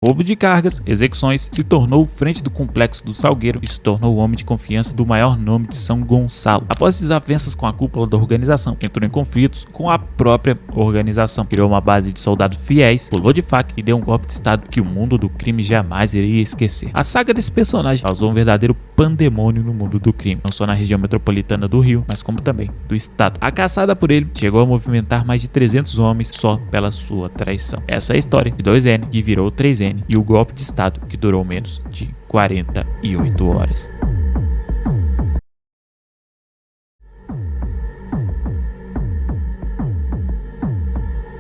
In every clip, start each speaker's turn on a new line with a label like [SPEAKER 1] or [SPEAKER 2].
[SPEAKER 1] roubo de cargas, execuções, se tornou frente do complexo do Salgueiro e se tornou o homem de confiança do maior nome de São Gonçalo. Após desavenças com a cúpula da organização, entrou em conflitos com a própria organização, criou uma base de soldados fiéis, pulou de faca e deu um golpe de estado que o mundo do crime jamais iria esquecer. A saga desse personagem causou um verdadeiro pandemônio no mundo do crime, não só na região metropolitana do Rio, mas como também do estado. A caçada por ele chegou a movimentar mais de 300 homens só pela sua traição. Essa é a história de 2N, que virou 3N, e o golpe de estado que durou menos de 48 horas.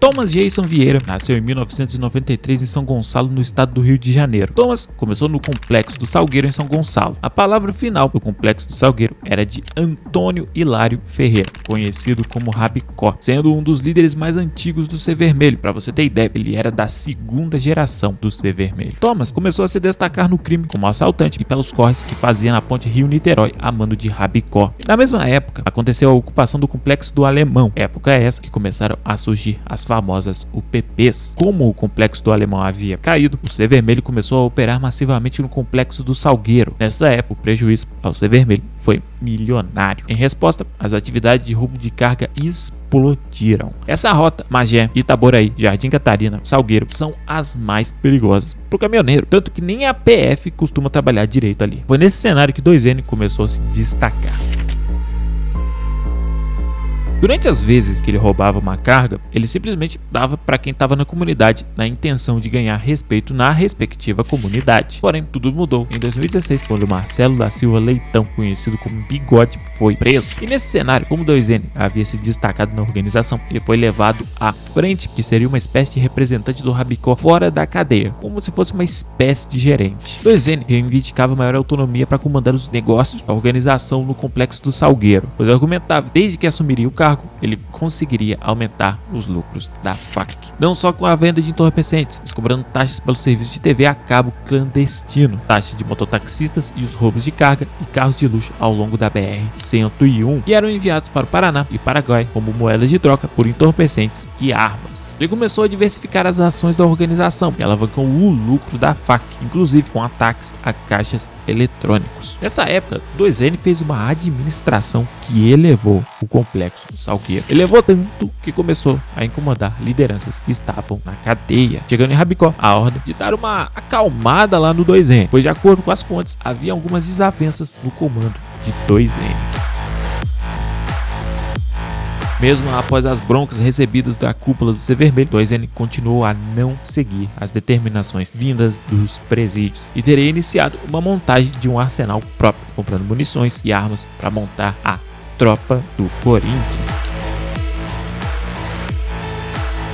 [SPEAKER 1] Thomas Jason Vieira nasceu em 1993 em São Gonçalo, no estado do Rio de Janeiro. Thomas começou no Complexo do Salgueiro em São Gonçalo. A palavra final do Complexo do Salgueiro era de Antônio Hilário Ferreira, conhecido como Rabicó, sendo um dos líderes mais antigos do C Vermelho. Para você ter ideia, ele era da segunda geração do C Vermelho. Thomas começou a se destacar no crime como assaltante e pelos corres que fazia na ponte Rio-Niterói a mando de Rabicó. Na mesma época, aconteceu a ocupação do Complexo do Alemão, época essa que começaram a surgir as famosas UPPs. Como o Complexo do Alemão havia caído, o C Vermelho começou a operar massivamente no Complexo do Salgueiro. Nessa época, o prejuízo ao C Vermelho foi milionário. Em resposta, as atividades de roubo de carga explodiram. Essa rota, Magé, Itaboraí, Jardim Catarina, Salgueiro, são as mais perigosas para o caminhoneiro, tanto que nem a PF costuma trabalhar direito ali. Foi nesse cenário que 2N começou a se destacar. Durante as vezes que ele roubava uma carga, ele simplesmente dava para quem estava na comunidade, na intenção de ganhar respeito na respectiva comunidade. Porém, tudo mudou em 2016, quando Marcelo da Silva Leitão, conhecido como Bigode, foi preso. E nesse cenário, como 2N havia se destacado na organização, ele foi levado à frente, que seria uma espécie de representante do Rabicó fora da cadeia, como se fosse uma espécie de gerente. 2N reivindicava maior autonomia para comandar os negócios da organização no Complexo do Salgueiro, pois argumentava, desde que assumiria o cargo, ele conseguiria aumentar os lucros da FAC. Não só com a venda de entorpecentes, mas cobrando taxas pelo serviço de TV a cabo clandestino, taxa de mototaxistas e os roubos de carga e carros de luxo ao longo da BR-101, que eram enviados para o Paraná e Paraguai como moedas de troca por entorpecentes e armas. Ele começou a diversificar as ações da organização e alavancou o lucro da FAC, inclusive com ataques a caixas eletrônicos. Nessa época, 2N fez uma administração que elevou o Complexo do Salgueiro. Elevou tanto que começou a incomodar lideranças que estavam na cadeia, chegando em Rabicó a ordem de dar uma acalmada lá no 2N, pois de acordo com as fontes, havia algumas desavenças no comando de 2N. Mesmo após as broncas recebidas da cúpula do C Vermelho, 2N continuou a não seguir as determinações vindas dos presídios e teria iniciado uma montagem de um arsenal próprio, comprando munições e armas para montar a Tropa do Corinthians.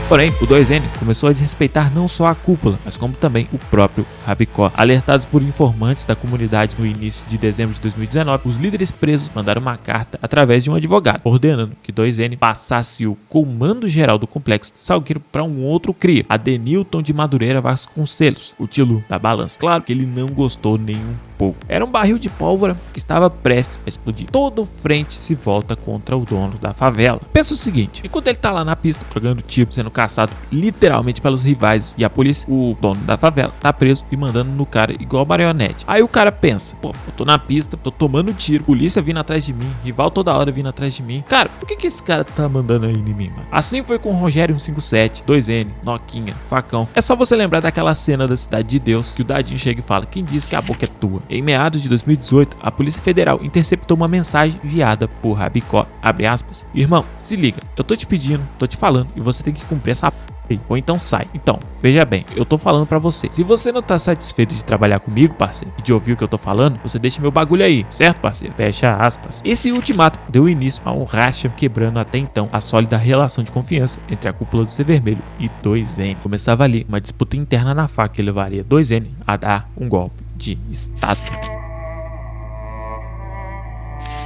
[SPEAKER 1] Porém, o 2N começou a desrespeitar não só a cúpula, mas como também o próprio Rabicó. Alertados por informantes da comunidade no início de dezembro de 2019, os líderes presos mandaram uma carta através de um advogado, ordenando que 2N passasse o comando geral do Complexo do Salgueiro para um outro cria, Adenilton de Madureira Vasconcelos, o Tilu da Balança. Claro que ele não gostou nem um pouco. Era um barril de pólvora que estava prestes a explodir. Todo frente se volta contra o dono da favela. Pensa o seguinte, enquanto ele tá lá na pista, jogando tiro, sendo caçado literalmente pelos rivais e a polícia, o dono da favela tá preso e mandando no cara igual marionete. Aí o cara pensa, pô, eu tô na pista, tô tomando tiro, polícia vindo atrás de mim, rival toda hora vindo atrás de mim. Cara, por que esse cara tá mandando aí em mim, mano? Assim foi com o Rogério 157, 2N, Noquinha, Facão. É só você lembrar daquela cena da Cidade de Deus que o Dadinho chega e fala, quem disse que a boca é tua? Em meados de 2018, a Polícia Federal interceptou uma mensagem enviada por Rabicó, abre aspas, irmão, se liga, eu tô te pedindo, tô te falando e você tem que cumprir essa p***, ou então sai. Então, veja bem, eu tô falando pra você, se você não tá satisfeito de trabalhar comigo, parceiro, e de ouvir o que eu tô falando, você deixa meu bagulho aí, certo, parceiro? Fecha aspas. Esse ultimato deu início a um racha, quebrando até então a sólida relação de confiança entre a cúpula do C Vermelho e 2N. Começava ali uma disputa interna na FAC que levaria 2N a dar um golpe de estado.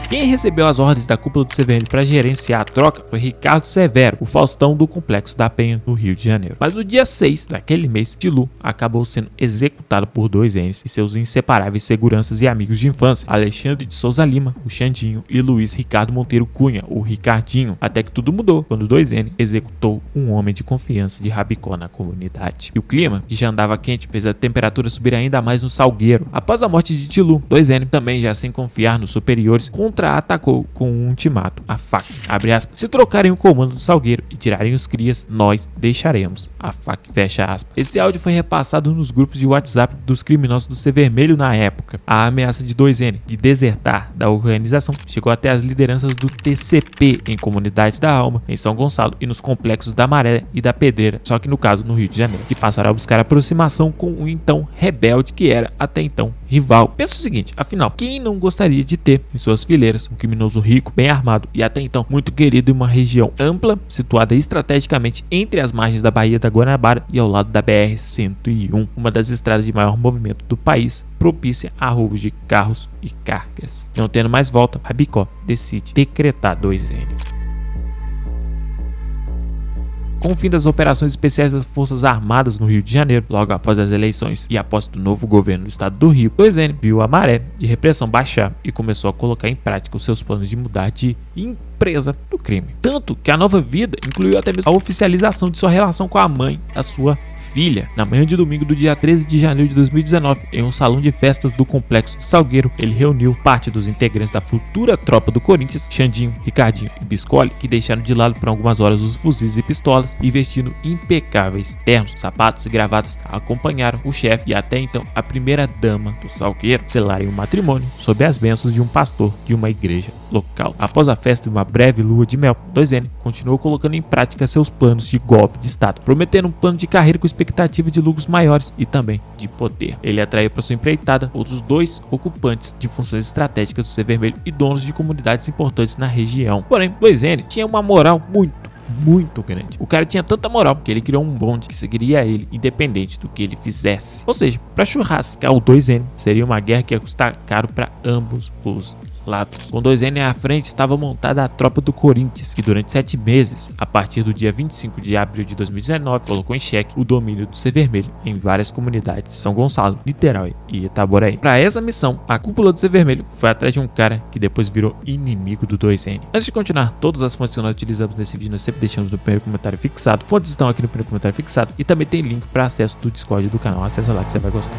[SPEAKER 1] Quem recebeu as ordens da cúpula do Vermelho para gerenciar a troca foi Ricardo Severo, o Faustão do Complexo da Penha, no Rio de Janeiro. Mas no dia 6 daquele mês, Tilu acabou sendo executado por 2Ns e seus inseparáveis seguranças e amigos de infância, Alexandre de Souza Lima, o Xandinho, e Luiz Ricardo Monteiro Cunha, o Ricardinho. Até que tudo mudou quando 2N executou um homem de confiança de Rabicó na comunidade. E o clima, que já andava quente, fez a temperatura subir ainda mais no Salgueiro. Após a morte de Tilu, 2N, também já sem confiar nos superiores, contra-atacou com um ultimato, a faca. Abre aspas, se trocarem o comando do Salgueiro e tirarem os crias, nós deixaremos a faca. Fecha aspas. Esse áudio foi repassado nos grupos de WhatsApp dos criminosos do Ser Vermelho na época. A ameaça de 2N de desertar da organização chegou até as lideranças do TCP em Comunidades da Alma, em São Gonçalo e nos complexos da Maré e da Pedreira, só que no caso no Rio de Janeiro, que passaram a buscar aproximação com o então rebelde que era até então rival. Pensa o seguinte, afinal, quem não gostaria de ter em suas fileiras um criminoso rico, bem armado e até então muito querido em uma região ampla, situada estrategicamente entre as margens da Baía da Guanabara e ao lado da BR-101, uma das estradas de maior movimento do país, propícia a roubos de carros e cargas. Não tendo mais volta, Rabicó decide decretar 2N. Com o fim das operações especiais das Forças Armadas no Rio de Janeiro, logo após as eleições e após o novo governo do estado do Rio, 2N viu a maré de repressão baixar e começou a colocar em prática os seus planos de mudar de empresa do crime. Tanto que a nova vida incluiu até mesmo a oficialização de sua relação com a mãe da sua filha. Na manhã de domingo do dia 13 de janeiro de 2019, em um salão de festas do Complexo do Salgueiro, ele reuniu parte dos integrantes da futura tropa do Corinthians, Xandinho, Ricardinho e Biscoli, que deixaram de lado por algumas horas os fuzis e pistolas e vestindo impecáveis ternos, sapatos e gravatas, acompanharam o chefe e até então a primeira dama do Salgueiro selarem um matrimônio sob as bênçãos de um pastor de uma igreja local. Após a festa e uma breve lua de mel, 2N continuou colocando em prática seus planos de golpe de estado, prometendo um plano de carreira com expectativa de lucros maiores e também de poder. Ele atraiu para sua empreitada outros 2 ocupantes de funções estratégicas do Ser Vermelho e donos de comunidades importantes na região. Porém, 2N tinha uma moral muito grande. O cara tinha tanta moral que ele criou um bonde que seguiria ele independente do que ele fizesse. Ou seja, para churrascar o 2N seria uma guerra que ia custar caro para ambos os lados. Com 2N à frente estava montada a tropa do Corinthians, que durante 7 meses, a partir do dia 25 de abril de 2019, colocou em xeque o domínio do Ser Vermelho em várias comunidades de São Gonçalo, Niterói e Itaboraí. Para essa missão, a cúpula do Ser Vermelho foi atrás de um cara que depois virou inimigo do 2N. Antes de continuar, todas as fontes que nós utilizamos nesse vídeo nós sempre deixamos no primeiro comentário fixado. Fontes estão aqui no primeiro comentário fixado e também tem link para acesso do Discord do canal. Acessa lá que você vai gostar.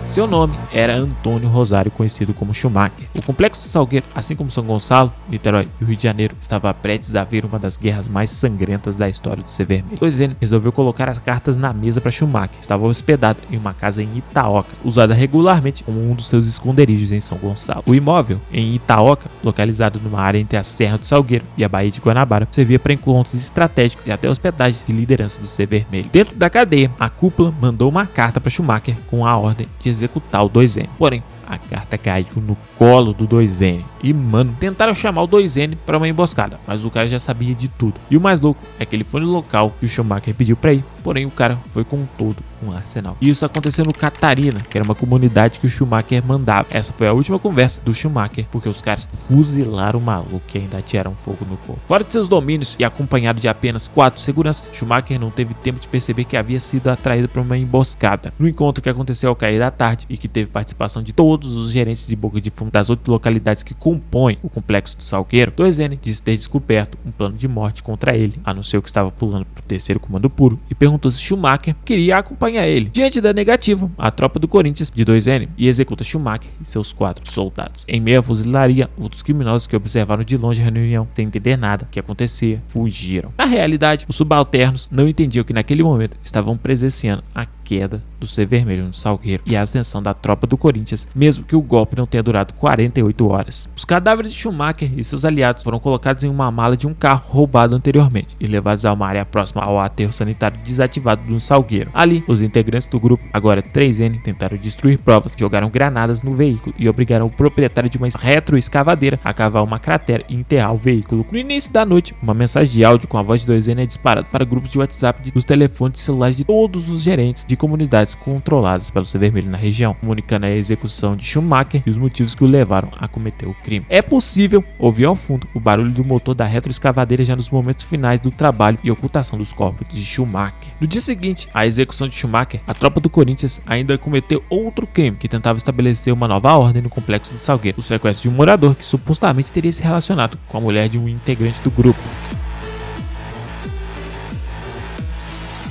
[SPEAKER 1] Seu nome era Antônio Rosário, conhecido como Schumacher. O Complexo do Salgueiro, assim como São Gonçalo, Niterói e o Rio de Janeiro, estava prestes a ver uma das guerras mais sangrentas da história do Ser Vermelho. 2N resolveu colocar as cartas na mesa para Schumacher. Estava hospedado em uma casa em Itaoca, usada regularmente como um dos seus esconderijos em São Gonçalo. O imóvel, em Itaoca, localizado numa área entre a Serra do Salgueiro e a Baía de Guanabara, servia para encontros estratégicos e até hospedagem de liderança do Ser Vermelho. Dentro da cadeia, a cúpula mandou uma carta para Schumacher com a ordem de executar o 2N. Porém, a carta caiu no colo do 2N. E, mano, tentaram chamar o 2N para uma emboscada, mas o cara já sabia de tudo. E o mais louco é que ele foi no local que o Schumacher pediu para ir, porém o cara foi com todo um arsenal. E isso aconteceu no Catarina, que era uma comunidade que o Schumacher mandava. Essa foi a última conversa do Schumacher, porque os caras fuzilaram o maluco e ainda atiraram fogo no corpo. Fora de seus domínios e acompanhado de apenas 4 seguranças, Schumacher não teve tempo de perceber que havia sido atraído para uma emboscada. No encontro que aconteceu ao cair da tarde e que teve participação de todos os gerentes de boca de fumo das 8 localidades que compõem o Complexo do Salgueiro, 2N disse ter descoberto um plano de morte contra ele, anunciou que estava pulando pro 3º comando puro e perguntou se Schumacher queria acompanhar ele. Diante da negativa, a tropa do Corinthians de 2N e executa Schumacher e seus 4 soldados. Em meio à fuzilaria, outros criminosos que observaram de longe a reunião, sem entender nada que acontecia, fugiram. Na realidade, os subalternos não entendiam que naquele momento estavam presenciando a queda do Ser Vermelho no Salgueiro e a ascensão da tropa do Corinthians, mesmo que o golpe não tenha durado 48 horas. Os cadáveres de Schumacher e seus aliados foram colocados em uma mala de um carro roubado anteriormente e levados a uma área próxima ao aterro sanitário desativado do Salgueiro. Ali, os Os integrantes do grupo, agora 3N, tentaram destruir provas, jogaram granadas no veículo e obrigaram o proprietário de uma retroescavadeira a cavar uma cratera e enterrar o veículo. No início da noite, uma mensagem de áudio com a voz de 2N é disparada para grupos de WhatsApp dos telefones celulares de todos os gerentes de comunidades controladas pelo C Vermelho na região, comunicando a execução de Schumacher e os motivos que o levaram a cometer o crime. É possível ouvir ao fundo o barulho do motor da retroescavadeira já nos momentos finais do trabalho e ocultação dos corpos de Schumacher. No dia seguinte, à execução de Schumacher, a tropa do Corinthians ainda cometeu outro crime que tentava estabelecer uma nova ordem no complexo do Salgueiro: o sequestro de um morador que supostamente teria se relacionado com a mulher de um integrante do grupo.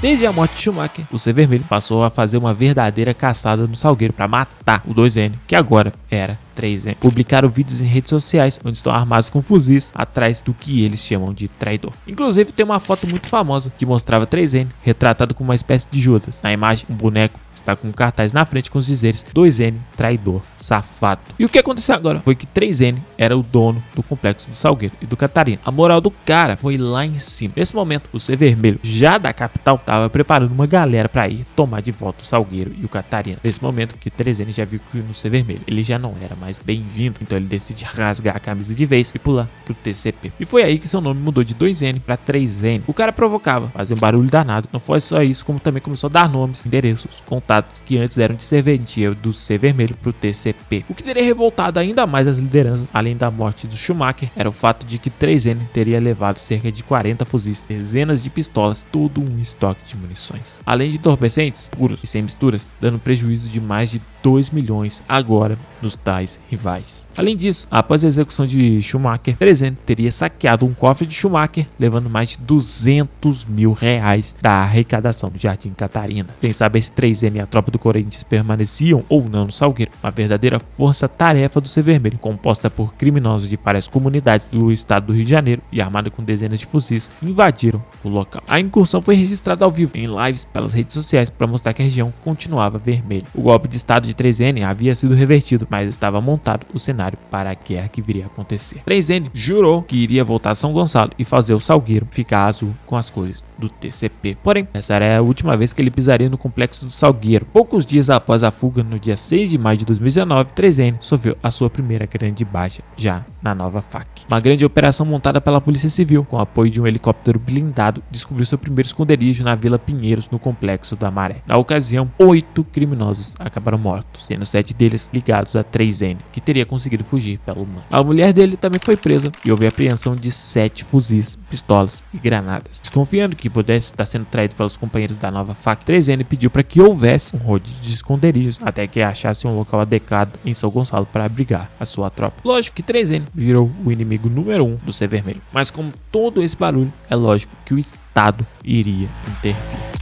[SPEAKER 1] Desde a morte de Schumacher, o C Vermelho passou a fazer uma verdadeira caçada no Salgueiro para matar o 2N, que agora era 3N. Publicaram vídeos em redes sociais onde estão armados com fuzis atrás do que eles chamam de traidor. Inclusive tem uma foto muito famosa que mostrava 3N retratado como uma espécie de Judas. Na imagem, um boneco está com um cartaz na frente com os dizeres: 2N, traidor, safado. E o que aconteceu agora foi que 3N era o dono do complexo do Salgueiro e do Catarina. A moral do cara foi lá em cima. Nesse momento, o C Vermelho, já da capital, estava preparando uma galera para ir tomar de volta o Salgueiro e o Catarina. Nesse momento que 3N já viu que no C Vermelho ele já não era mais bem-vindo, então ele decide rasgar a camisa de vez e pular pro TCP. E foi aí que seu nome mudou de 2N para 3N. O cara provocava, fazia um barulho danado. Não foi só isso, como também começou a dar nomes, endereços, contatos que antes eram de serventia do C Vermelho pro TCP. O que teria revoltado ainda mais as lideranças, além da morte do Schumacher, era o fato de que 3N teria levado cerca de 40 fuzis, dezenas de pistolas, todo um estoque de munições, além de entorpecentes puros e sem misturas, dando prejuízo de mais de 2 milhões agora nos tais rivais. Além disso, após a execução de Schumacher, 3N teria saqueado um cofre de Schumacher, levando mais de 200 mil reais da arrecadação do Jardim Catarina. Sem saber se 3N e a tropa do Corinthians permaneciam ou não no Salgueiro, uma verdadeira força-tarefa do C Vermelho, composta por criminosos de várias comunidades do estado do Rio de Janeiro e armada com dezenas de fuzis, invadiram o local. A incursão foi registrada ao vivo em lives pelas redes sociais para mostrar que a região continuava vermelha. O golpe de estado de 3N havia sido revertido, mas estava montado o cenário para a guerra que viria a acontecer. 3N jurou que iria voltar a São Gonçalo e fazer o Salgueiro ficar azul com as cores do TCP. Porém, essa era a última vez que ele pisaria no complexo do Salgueiro. Poucos dias após a fuga, no dia 6 de maio de 2019, 3N sofreu a sua primeira grande baixa, já na nova FAC. Uma grande operação montada pela Polícia Civil, com o apoio de um helicóptero blindado, descobriu seu primeiro esconderijo na Vila Pinheiros, no complexo da Maré. Na ocasião, 8 criminosos acabaram mortos, sendo 7 deles ligados a 3N, que teria conseguido fugir pelo mar. A mulher dele também foi presa e houve a apreensão de 7 fuzis, pistolas e granadas. Desconfiando que pudesse estar sendo traído pelos companheiros da nova FAC, 3N pediu para que houvesse um rodízio de esconderijos até que achasse um local adequado em São Gonçalo para abrigar a sua tropa. Lógico que 3N virou o inimigo número 1 do C Vermelho, mas como todo esse barulho, é lógico que o Estado iria intervir.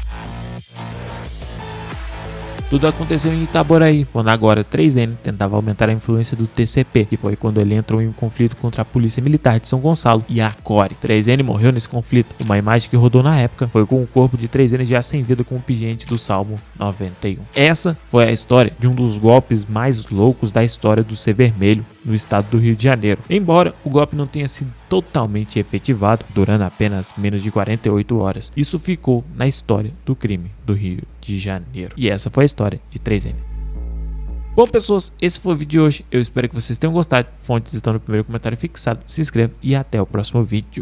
[SPEAKER 1] Tudo aconteceu em Itaboraí, quando agora 3N tentava aumentar a influência do TCP, que foi quando ele entrou em um conflito contra a Polícia Militar de São Gonçalo e a CORE. 3N morreu nesse conflito. Uma imagem que rodou na época foi com o corpo de 3N já sem vida com o pingente do Salmo 91. Essa foi a história de um dos golpes mais loucos da história do C Vermelho no estado do Rio de Janeiro. Embora o golpe não tenha sido totalmente efetivado, durando apenas menos de 48 horas, isso ficou na história do crime do Rio de Janeiro. E essa foi a história de 3N. Bom, pessoas, esse foi o vídeo de hoje. Eu espero que vocês tenham gostado. Fontes estão no primeiro comentário fixado. Se inscreva e até o próximo vídeo.